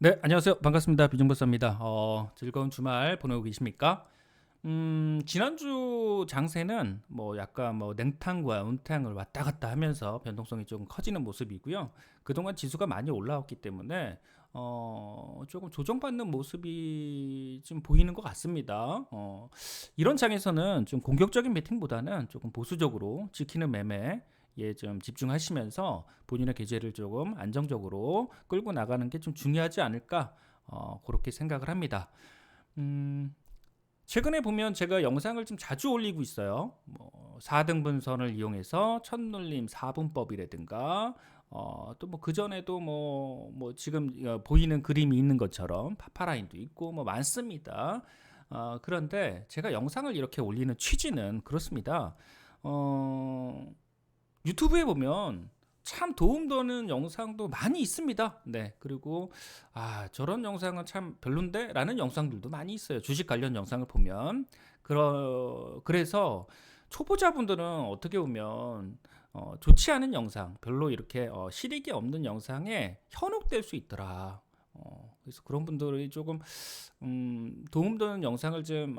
네, 안녕하세요. 반갑습니다. 비정보사입니다. 즐거운 주말 보내고 계십니까? 지난주 장세는 뭐 약간 뭐 냉탕과 온탕을 왔다 갔다 하면서 변동성이 조금 커지는 모습이고요. 그동안 지수가 많이 올라왔기 때문에 조금 조정받는 모습이 좀 보이는 것 같습니다. 이런 장에서는 좀 공격적인 배팅보다는 조금 보수적으로 지키는 매매 좀 집중하시면서 본인의 계좌를 조금 안정적으로 끌고 나가는 게 좀 중요하지 않을까 그렇게 생각을 합니다. 음, 최근에 보면 제가 영상을 좀 자주 올리고 있어요. 뭐 4등분선을 이용해서 첫눌림 4분법이라든가 또 뭐 그전에도 뭐 지금 보이는 그림이 있는 것처럼 파파라인도 있고 뭐 많습니다. 그런데 제가 영상을 이렇게 올리는 취지는 그렇습니다. 어, 유튜브에 보면 참 도움되는 영상도 많이 있습니다. 네. 그리고 저런 영상은 참 별론데 라는 영상들도 많이 있어요. 주식 관련 영상을 보면. 그래서 초보자분들은 어떻게 보면 좋지 않은 영상, 별로 이렇게 실익이 없는 영상에 현혹될 수 있더라. 그래서 그런 분들이 조금 도움되는 영상을 좀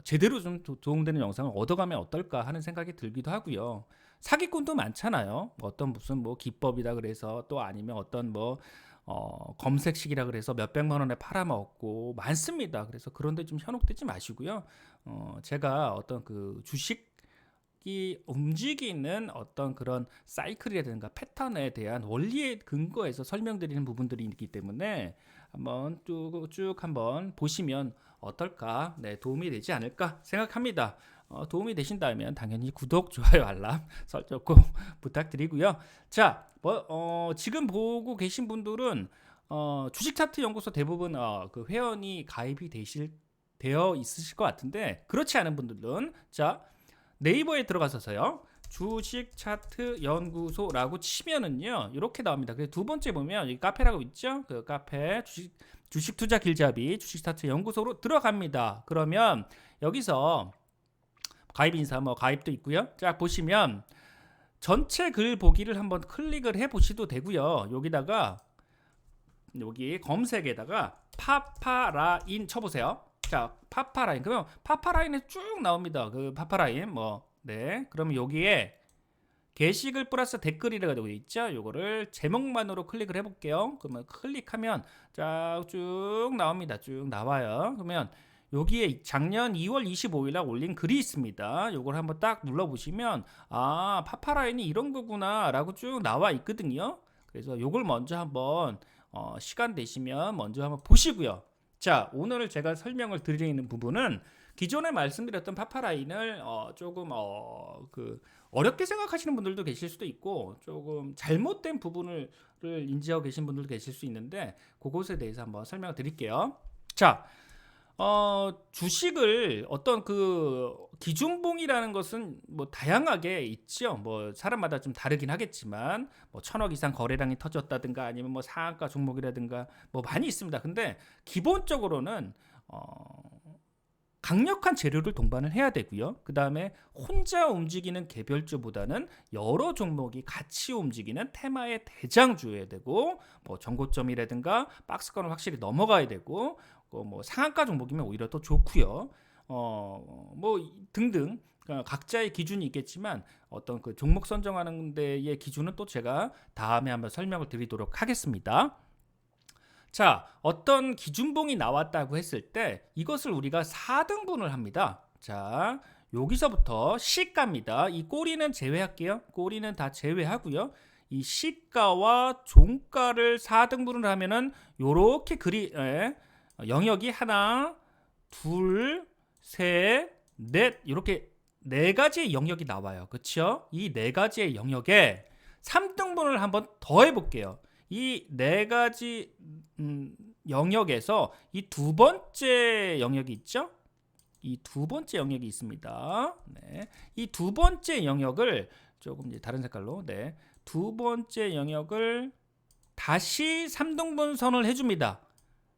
제대로 좀 도움되는 영상을 얻어가면 어떨까 하는 생각이 들기도 하고요. 사기꾼도 많잖아요. 어떤 무슨 뭐 기법이다 그래서 또 아니면 어떤 뭐 검색식이라 그래서 몇 백만 원에 팔아먹고 많습니다. 그래서 그런데 좀 현혹되지 마시고요. 제가 어떤 그 주식이 움직이는 어떤 그런 사이클이라든가 패턴에 대한 원리에 근거해서 설명드리는 부분들이 있기 때문에 한번 쭉 한번 보시면 어떨까, 네, 도움이 되지 않을까 생각합니다. 도움이 되신다면 당연히 구독, 좋아요, 알람 설정 꼭 부탁드리고요. 자, 지금 보고 계신 분들은 주식 차트 연구소 대부분 그 회원이 가입이 되어 있으실 것 같은데 그렇지 않은 분들은 자 네이버에 들어가서요. 주식 차트 연구소라고 치면은요 이렇게 나옵니다. 그래서 두 번째 보면 이 카페라고 있죠. 그 카페 주식 투자 길잡이 주식 차트 연구소로 들어갑니다. 그러면 여기서 가입 인사 뭐 가입도 있고요. 자 보시면 전체 글 보기를 한번 클릭을 해 보시도 되고요. 여기다가 여기 검색에다가 파파라인 쳐보세요. 자 파파라인 그러면 파파라인에 쭉 나옵니다. 그 파파라인 네 그러면 여기에 게시글 플러스 댓글이라고 있죠. 요거를 제목만으로 클릭을 해볼게요. 그러면 클릭하면 쭉 나옵니다. 쭉 나와요. 그러면 여기에 작년 2월 25일 날 올린 글이 있습니다. 요걸 한번 딱 눌러보시면 파파라인이 이런 거구나 라고 쭉 나와 있거든요. 그래서 요걸 먼저 한번 시간 되시면 먼저 한번 보시고요. 자 오늘 제가 설명을 드리는 부분은 기존에 말씀드렸던 파파라인을 조금 어렵게 생각하시는 분들도 계실 수도 있고 조금 잘못된 부분을 인지하고 계신 분들도 계실 수 있는데 그것에 대해서 한번 설명을 드릴게요. 자, 주식을 어떤 그 기준봉이라는 것은 뭐 다양하게 있죠. 뭐 사람마다 좀 다르긴 하겠지만 뭐 1,000억 이상 거래량이 터졌다든가 아니면 뭐 상한가 종목이라든가 뭐 많이 있습니다. 근데 기본적으로는 강력한 재료를 동반을 해야 되고요. 그 다음에 혼자 움직이는 개별주보다는 여러 종목이 같이 움직이는 테마의 대장주여야 되고 뭐 정고점이라든가 박스권을 확실히 넘어가야 되고 뭐 상한가 종목이면 오히려 더 좋고요. 뭐 등등 각자의 기준이 있겠지만 어떤 그 종목 선정하는 데의 기준은 또 제가 다음에 한번 설명을 드리도록 하겠습니다. 자, 어떤 기준봉이 나왔다고 했을 때 이것을 우리가 4등분을 합니다. 자, 여기서부터 시가입니다. 이 꼬리는 제외할게요. 꼬리는 다 제외하고요. 이 시가와 종가를 4등분을 하면은 요렇게 영역이 하나, 둘, 셋, 넷 이렇게 네 가지의 영역이 나와요. 그렇죠? 이 네 가지의 영역에 3등분을 한번 더 해볼게요. 이 네 가지 영역에서 이 두 번째 영역이 있죠? 이 두 번째 영역이 있습니다. 네. 이 두 번째 영역을 조금 이제 다른 색깔로 두 번째 영역을 다시 3등분선을 해줍니다.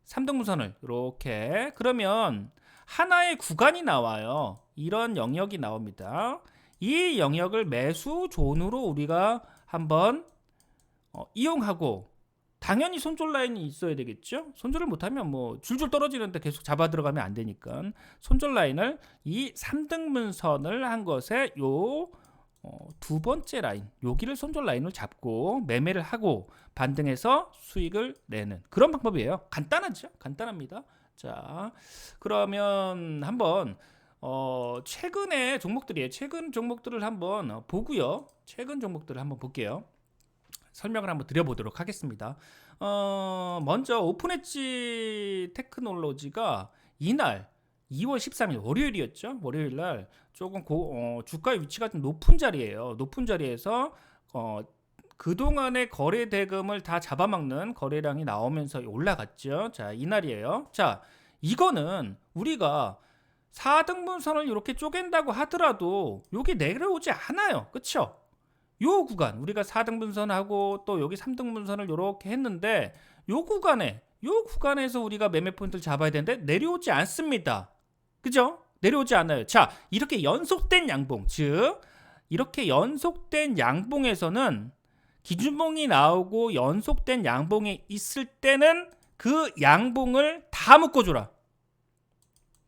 3등분선을 이렇게 그러면 하나의 구간이 나와요. 이런 영역이 나옵니다. 이 영역을 매수 존으로 우리가 한번 이용하고 당연히 손절 라인이 있어야 되겠죠. 손절을 못하면 뭐 줄줄 떨어지는데 계속 잡아 들어가면 안 되니까 손절 라인을 이 3등분선을 한 것에 요 두 번째 라인 여기를 손절 라인을 잡고 매매를 하고 반등해서 수익을 내는 그런 방법이에요. 간단하죠? 간단합니다. 자, 그러면 한번 최근의 종목들이에요. 최근 종목들을 한번 보고요. 최근 종목들을 한번 볼게요. 설명을 한번 드려보도록 하겠습니다. 먼저 오픈엣지 테크놀로지가 이날 2월 13일 월요일이었죠. 월요일날 조금 주가의 위치가 좀 높은 자리예요. 높은 자리에서 그동안의 거래 대금을 다 잡아먹는 거래량이 나오면서 올라갔죠. 자, 이날이에요. 자, 이거는 우리가 4등분선을 이렇게 쪼갠다고 하더라도 여기 내려오지 않아요. 그쵸? 요 구간 우리가 4등분선하고 또 여기 3등분선을 이렇게 했는데 요 구간에서 우리가 매매 포인트를 잡아야 되는데 내려오지 않습니다. 그죠? 내려오지 않아요. 자, 이렇게 연속된 양봉, 즉 이렇게 연속된 양봉에서는 기준봉이 나오고 연속된 양봉이 있을 때는 그 양봉을 다 묶어줘라.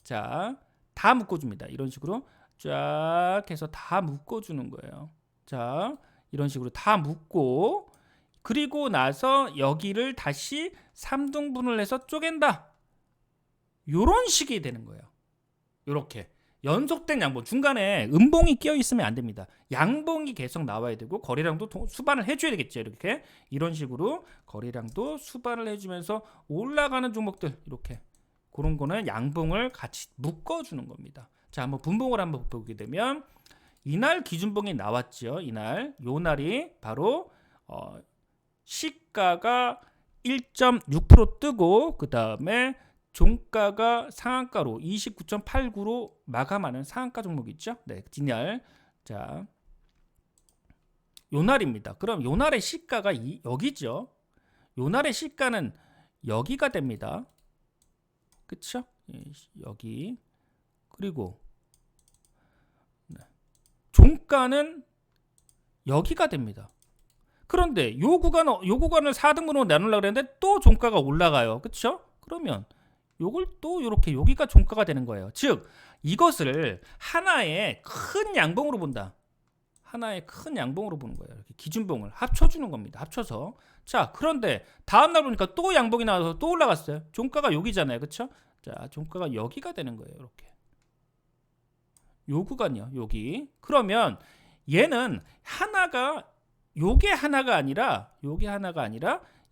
자, 다 묶어줍니다. 이런 식으로 쫙 해서 다 묶어주는 거예요. 자, 이런 식으로 다 묶고 그리고 나서 여기를 다시 3등분을 해서 쪼갠다. 요런 식이 되는 거예요. 요렇게 연속된 양봉, 중간에 음봉이 끼어 있으면 안 됩니다. 양봉이 계속 나와야 되고 거래량도 수반을 해줘야 되겠죠. 이렇게 이런 식으로 거래량도 수반을 해주면서 올라가는 종목들 이렇게 그런 거는 양봉을 같이 묶어주는 겁니다. 자, 한번 분봉을 한번 보게 되면 이날 기준봉이 나왔죠. 이날 요 날이 바로 시가가 1.6% 뜨고 그 다음에 종가가 상한가로 29.89로 마감하는 상한가 종목 있죠. 네, 이날 자, 요 날입니다. 그럼 요 날의 시가가 여기죠. 요 날의 시가는 여기가 됩니다. 그쵸? 여기 그리고 종가는 여기가 됩니다. 그런데 요 구간을 4등분으로 나누려고 했는데 또 종가가 올라가요. 그쵸? 그러면 요걸 또 요렇게 여기가 종가가 되는 거예요. 즉 이것을 하나의 큰 양봉으로 본다. 하나의 큰 양봉으로 보는 거예요. 이렇게 기준봉을 합쳐주는 겁니다. 합쳐서. 자, 그런데 다음날 보니까 또 양봉이 나와서 또 올라갔어요. 종가가 여기잖아요. 그쵸? 자, 종가가 여기가 되는 거예요. 이렇게. 요 구간이요. 여기. 그러면 얘는 요게 하나가 아니라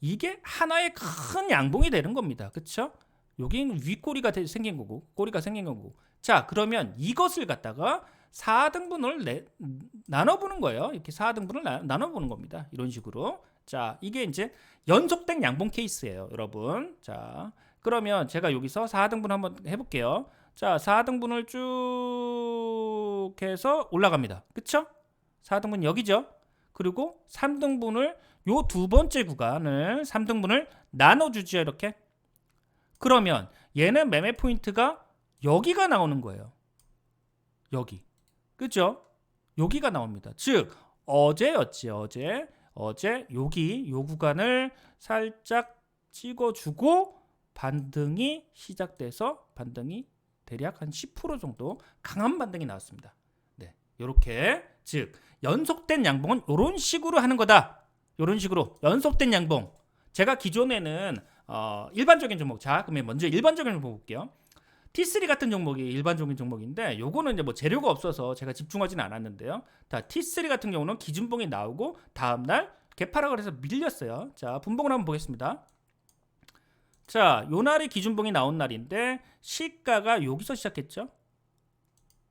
이게 하나의 큰 양봉이 되는 겁니다. 그쵸? 여기는 윗꼬리가 생긴 거고 꼬리가 생긴 거고. 자, 그러면 이것을 갖다가 4등분을 나눠보는 거예요. 이렇게 4등분을 나눠보는 겁니다. 이런 식으로. 자, 이게 이제 연속된 양봉 케이스예요, 여러분. 자, 그러면 제가 여기서 4등분 한번 해볼게요. 자, 4등분을 쭉 해서 올라갑니다. 그쵸? 4등분 여기죠? 그리고 3등분을 요 두 번째 구간을 3등분을 나눠주죠. 이렇게. 그러면 얘는 매매 포인트가 여기가 나오는 거예요. 여기. 그죠? 여기가 나옵니다. 즉 어제였지. 어제 여기 요 구간을 살짝 찍어주고 반등이 시작돼서 반등이 대략 한 10% 정도 강한 반등이 나왔습니다. 네, 이렇게 즉 연속된 양봉은 이런 식으로 하는 거다. 이런 식으로 연속된 양봉. 제가 기존에는 일반적인 종목. 자, 그러면 먼저 일반적인 종목 볼게요. T3 같은 종목이 일반적인 종목인데 요거는 이제 뭐 재료가 없어서 제가 집중하지는 않았는데요. 자, T3 같은 경우는 기준봉이 나오고 다음날 개파락을 해서 밀렸어요. 자, 분봉을 한번 보겠습니다. 자, 요 날이 기준봉이 나온 날인데 시가가 여기서 시작했죠.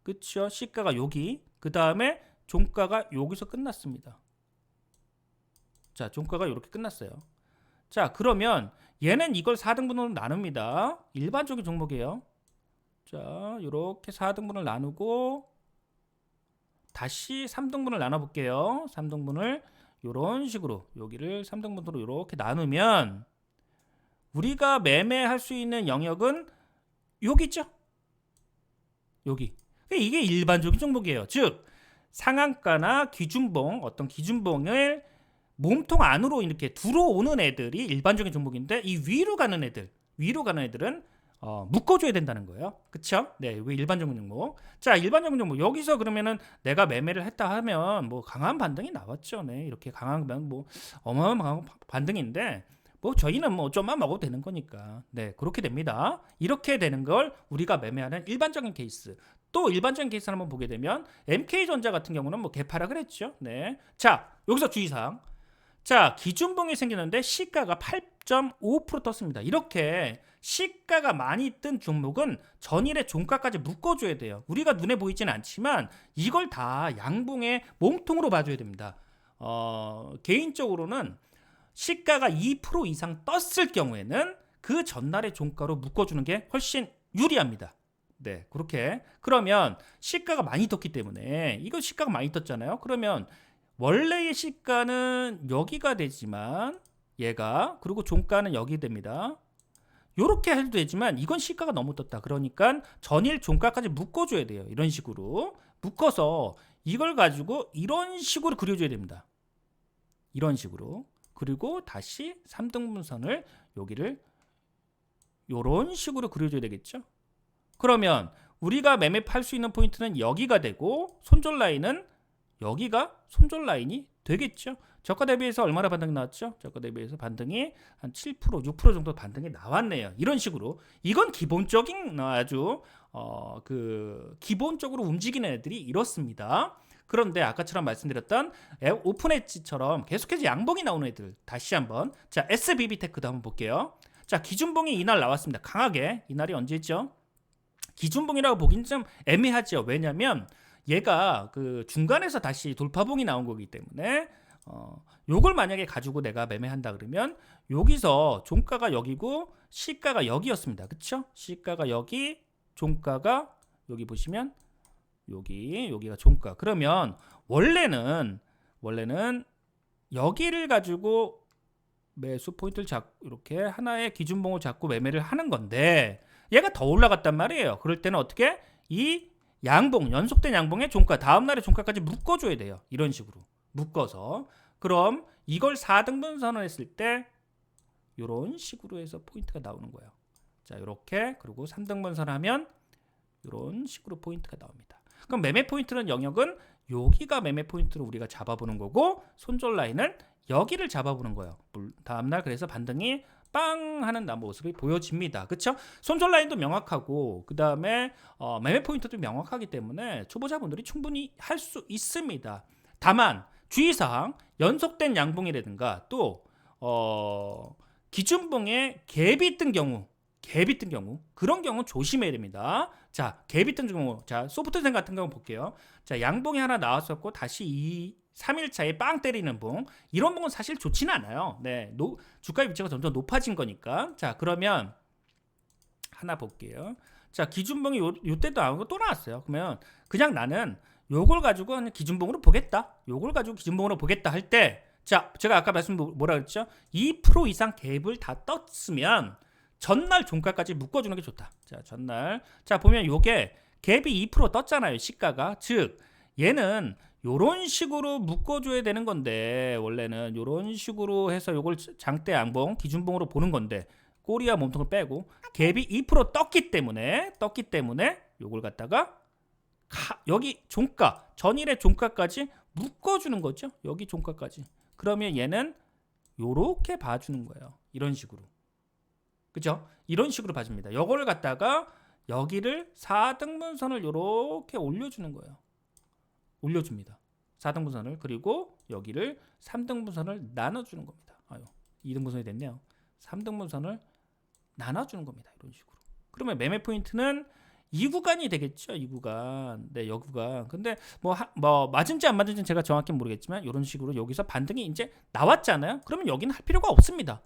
그쵸? 시가가 여기. 그 다음에 종가가 여기서 끝났습니다. 자, 종가가 이렇게 끝났어요. 자, 그러면 얘는 이걸 4등분으로 나눕니다. 일반적인 종목이에요. 자, 이렇게 4등분을 나누고 다시 3등분을 나눠볼게요. 3등분을 이런 식으로 여기를 3등분으로 이렇게 나누면 우리가 매매할 수 있는 영역은 여기 있죠? 여기. 이게 일반적인 종목이에요. 즉 상한가나 기준봉, 어떤 기준봉을 몸통 안으로 이렇게 들어오는 애들이 일반적인 종목인데 이 위로 가는 애들은 묶어줘야 된다는 거예요. 그쵸? 네, 왜 일반적인 종목? 자, 일반적인 종목 여기서 그러면은 내가 매매를 했다 하면 뭐 강한 반등이 나왔죠. 네, 이렇게 강한 뭐 어마어마한 반등인데 뭐 저희는 뭐 좀만 먹어도 되는 거니까 네 그렇게 됩니다. 이렇게 되는 걸 우리가 매매하는 일반적인 케이스. 또 일반적인 케이스를 한번 보게 되면 MK전자 같은 경우는 뭐 개파라 그랬죠. 네, 자 여기서 주의사항. 자, 기준봉이 생기는데 시가가 8.5% 떴습니다. 이렇게 시가가 많이 뜬 종목은 전일의 종가까지 묶어줘야 돼요. 우리가 눈에 보이지는 않지만 이걸 다 양봉의 몸통으로 봐줘야 됩니다. 개인적으로는 시가가 2% 이상 떴을 경우에는 그 전날의 종가로 묶어주는 게 훨씬 유리합니다. 네, 그렇게. 그러면 시가가 많이 떴기 때문에 이거 시가가 많이 떴잖아요. 그러면 원래의 시가는 여기가 되지만 얘가 그리고 종가는 여기 됩니다. 요렇게 해도 되지만 이건 시가가 너무 떴다. 그러니까 전일 종가까지 묶어줘야 돼요. 이런 식으로 묶어서 이걸 가지고 이런 식으로 그려줘야 됩니다. 이런 식으로. 그리고 다시 3등분선을 여기를 요런 식으로 그려줘야 되겠죠. 그러면 우리가 매매할 수 있는 포인트는 여기가 되고 손절 라인은 여기가 손절 라인이 되겠죠. 저가 대비해서 얼마나 반등이 나왔죠? 저가 대비해서 반등이 한 7%, 6% 정도 반등이 나왔네요. 이런 식으로. 이건 기본적인 아주 기본적으로 움직이는 애들이 이렇습니다. 그런데 아까처럼 말씀드렸던 오픈 엣지처럼 계속해서 양봉이 나오는 애들 다시 한번 자 SBB테크도 한번 볼게요. 자 기준봉이 이날 나왔습니다. 강하게 이날이 언제죠? 기준봉이라고 보긴 좀 애매하죠. 왜냐면 얘가 그 중간에서 다시 돌파봉이 나온 거기 때문에 요걸 만약에 가지고 내가 매매한다 그러면 여기서 종가가 여기고 시가가 여기였습니다. 그쵸? 시가가 여기, 종가가 여기 보시면 여기가 종가. 그러면 원래는 여기를 가지고 매수 포인트를 잡고 이렇게 하나의 기준봉을 잡고 매매를 하는 건데 얘가 더 올라갔단 말이에요. 그럴 때는 어떻게? 이 양봉, 연속된 양봉의 종가, 다음날의 종가까지 묶어줘야 돼요. 이런 식으로 묶어서. 그럼 이걸 4등분 선언했을 때 이런 식으로 해서 포인트가 나오는 거예요. 자, 이렇게 그리고 3등분 선언하면 이런 식으로 포인트가 나옵니다. 그럼 매매 포인트는 영역은 여기가 매매 포인트로 우리가 잡아보는 거고 손절 라인은 여기를 잡아보는 거예요. 다음날 그래서 반등이 빵 하는 모습이 보여집니다. 그쵸? 손절 라인도 명확하고 그 다음에 매매 포인트도 명확하기 때문에 초보자분들이 충분히 할 수 있습니다. 다만 주의사항 연속된 양봉이라든가 또 기준봉에 갭이 뜬 경우 그런 경우 조심해야 됩니다. 자, 갭이 뜬 경우 자 소프트젠 같은 경우 볼게요. 자, 양봉이 하나 나왔었고 다시 3일차에 빵 때리는 봉 이런 봉은 사실 좋지는 않아요. 네, 주가의 위치가 점점 높아진 거니까. 자, 그러면 하나 볼게요. 자, 기준봉이 요때도 나오고 또 나왔어요. 그러면 그냥 나는 요걸 가지고 기준봉으로 보겠다. 요걸 가지고 기준봉으로 보겠다 할 때 자, 제가 아까 뭐라 그랬죠? 2% 이상 갭을 다 떴으면 전날 종가까지 묶어주는 게 좋다. 자, 전날. 자, 보면 요게 갭이 2% 떴잖아요. 시가가. 즉 얘는 요런 식으로 묶어줘야 되는 건데 원래는 요런 식으로 해서 요걸 장대 양봉 기준봉으로 보는 건데 꼬리와 몸통을 빼고 갭이 2% 떴기 때문에 요걸 갖다가 여기 종가 전일의 종가까지 묶어주는 거죠. 여기 종가까지. 그러면 얘는 요렇게 봐주는 거예요. 이런 식으로. 그죠? 이런 식으로 봐줍니다. 요거를 갖다가 여기를 4등분선을 요렇게 올려주는 거예요. 올려줍니다. 4등분선을 그리고 여기를 3등분선을 나눠주는 겁니다. 2등분선이 됐네요. 3등분선을 나눠주는 겁니다. 이런 식으로. 그러면 매매 포인트는 이 구간이 되겠죠. 이 구간. 네, 여 구간. 근데 뭐 맞은지 안 맞은지는 제가 정확히 모르겠지만 이런 식으로 여기서 반등이 이제 나왔잖아요. 그러면 여기는 할 필요가 없습니다.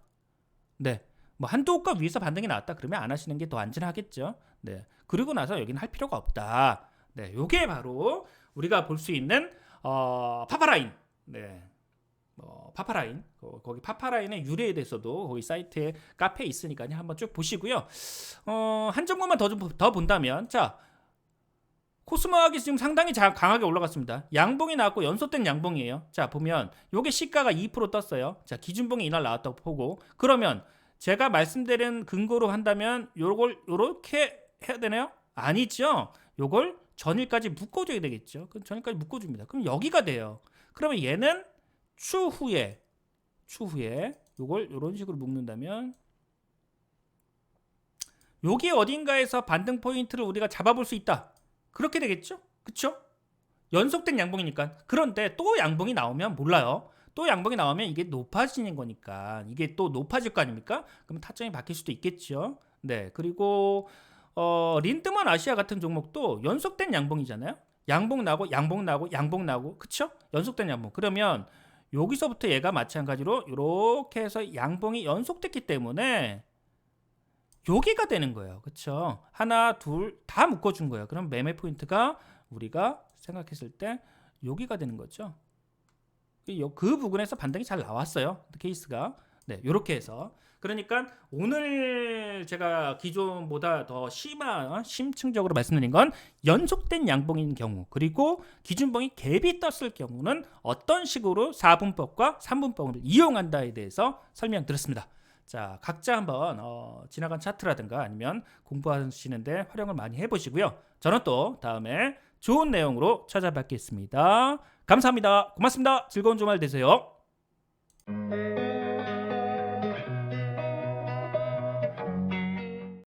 네. 뭐 한두 호가 위에서 반등이 나왔다 그러면 안 하시는 게 더 안전하겠죠. 네. 그리고 나서 여기는 할 필요가 없다. 네. 요게 바로 우리가 볼 수 있는 파파라인. 네. 파파라인. 거기 파파라인의 유래에 대해서도 거기 사이트에 카페에 있으니까요. 한번 쭉 보시고요. 한 종목만 더 본다면 자, 코스모학이 지금 상당히 강하게 올라갔습니다. 양봉이 나왔고 연속된 양봉이에요. 자, 보면 요게 시가가 2% 떴어요. 자, 기준봉이 이날 나왔다고 보고, 그러면 제가 말씀드린 근거로 한다면 요걸 요렇게 해야 되나요? 아니죠. 요걸 전일까지 묶어줘야 되겠죠. 그럼 전일까지 묶어줍니다. 그럼 여기가 돼요. 그러면 얘는 추후에 요걸 요런 식으로 묶는다면 여기 어딘가에서 반등 포인트를 우리가 잡아볼 수 있다. 그렇게 되겠죠? 그쵸? 연속된 양봉이니까. 그런데 또 양봉이 나오면 몰라요. 또 양봉이 나오면 이게 높아지는 거니까 이게 또 높아질 거 아닙니까? 그럼 타점이 바뀔 수도 있겠죠. 네, 그리고 린드만 아시아 같은 종목도 연속된 양봉이잖아요. 양봉 나고 양봉 나고 양봉 나고, 그쵸? 연속된 양봉. 그러면 여기서부터 얘가 마찬가지로 이렇게 해서 양봉이 연속됐기 때문에 여기가 되는 거예요. 그쵸? 하나, 둘 다 묶어준 거예요. 그럼 매매 포인트가 우리가 생각했을 때 여기가 되는 거죠. 그 부분에서 반등이 잘 나왔어요. 케이스가. 네, 이렇게 해서. 그러니까 오늘 제가 기존보다 더 심층적으로 말씀드린 건 연속된 양봉인 경우, 그리고 기준봉이 갭이 떴을 경우는 어떤 식으로 4분법과 3분법을 이용한다에 대해서 설명드렸습니다. 자, 각자 한번 지나간 차트라든가 아니면 공부하시는데 활용을 많이 해보시고요. 저는 또 다음에 좋은 내용으로 찾아뵙겠습니다. 감사합니다. 고맙습니다. 즐거운 주말 되세요.